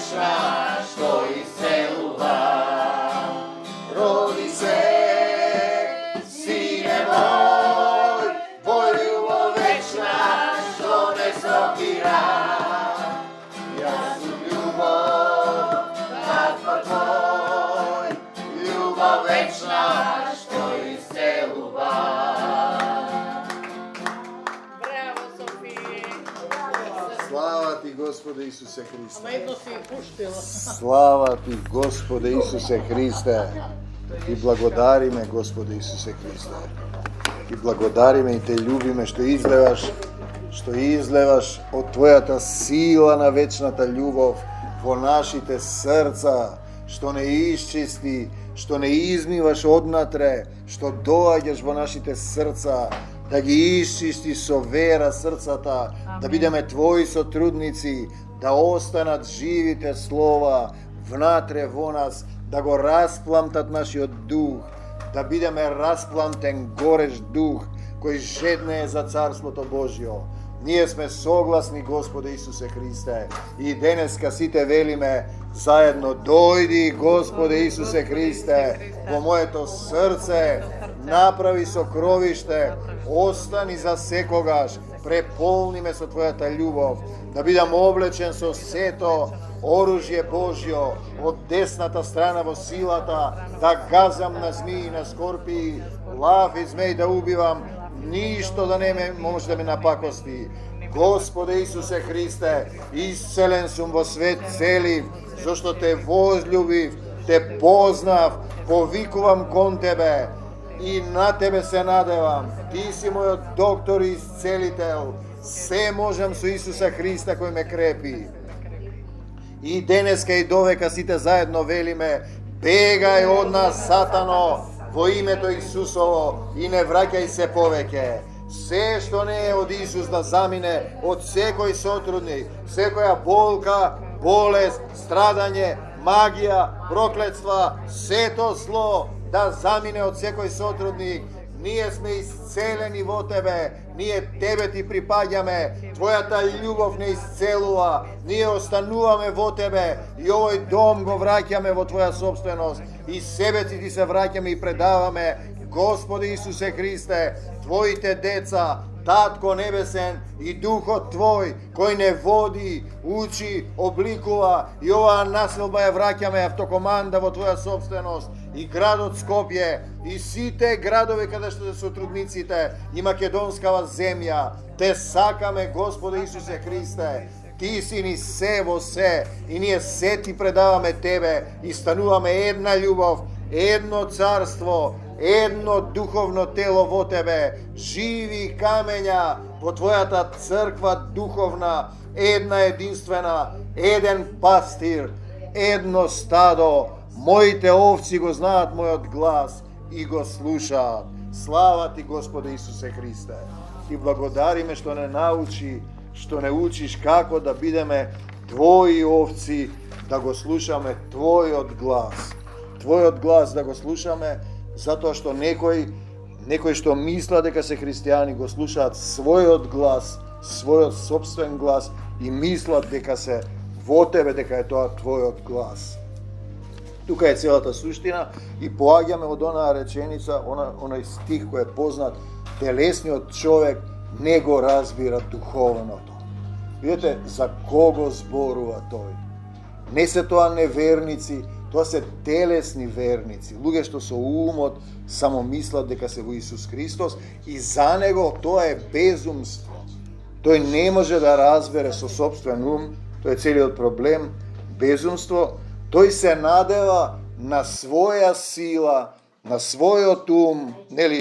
вечна, што исцелува. Роди се, сине мој, во љубов вечна, што не сопира. Јас сум љубов, татко твој, љубов вечна, што исцелува. Браво, Софи! Слава ти, Господе Исусе Христе. Ама едно си пуштила. Слава ти, Господе Исусе Христе. И благодариме, Господе Исусе Христе. И благодариме и те љубиме што излеваш од твојата сила на вечната љубов во нашите срца, што не исчисти, што не измиваш однатре, што доаѓаш во нашите срца, да ги исчисти со вера срцата, да бидеме твои сотрудници, да останат живите слова внатре во нас, да го распламтат нашиот дух, да бидеме распламтен гореш дух, кој жедне е за Царството Божјо. Ние сме согласни, Господе Исусе Христе, и денеска сите велиме заедно: дојди, Господе Исусе Христе, во моето срце, направи сокровиште, остани за секогаш, преполни ме со Твојата љубов, да бидам облечен со сето оружје Божјо од десната страна во силата, да газам на змии и на скорпии, лав и змеј да убивам, ништо да не може да ме напакости. Господе Исусе Христе, исцелен сум во свет цели, зашто те возљубив, те познав, повикувам кон Тебе и на Тебе се надевам. Ти си мојот доктор и исцелител. Се можам со Исуса Христа кој ме крепи. И денеска и довека сите заедно велиме: бегај од нас, Сатано, во името Исусово, и не враќај се повеќе. Се што не е од Исус да замине од секој сотрудник, секоја болка, болест, страдање, магија, проклетства, сето зло да замине од секој сотрудник. Ние сме исцелени во Тебе, ние Тебе ти припаѓаме, Твојата љубов не исцелува, ние остануваме во Тебе и овој дом го враќаме во Твоја собственост и себе ти се враќаме и предаваме, Господи Исусе Христе, Твоите деца, Татко Небесен и Духот Твој, кој не води, учи, обликува, и оваа населба ја враќаме автокоманда во Твоја собственост, и градот Скопје, и сите градови каде што се сотрудниците, и македонскава земја. Те сакаме, Господе Исусе Христе, Ти си ни се во се, и ние се Ти предаваме Тебе, и стануваме една љубов, едно царство, едно духовно тело во Тебе, живи камења во Твојата црква духовна, една единствена, еден пастир, едно стадо. Моите овци го знаат мојот глас и го слушаат. Слава Ти, Господе Исусе Христе. Ти благодариме што не научи, што не учиш како да бидеме Твои овци, да го слушаме Твојот глас. Твојот глас да го слушаме, затоа што некои што мислат дека се христијани го слушаат својот глас, својот собствен глас, и мислат дека се во Тебе, дека е тоа Твојот глас. Тука е целата суштина и поаѓаме од онаа реченица, онај стих кој е познат: телесниот човек не го разбира духовното. Видете за кого зборува тој. Не се тоа неверници, тоа се телесни верници, луѓе што со умот само мислат дека се во Исус Христос, и за него тоа е безумство. Тој не може да разбере со собствен ум, тој е целиот проблем, безумство. Тој се надева на своја сила, на својот ум, нели,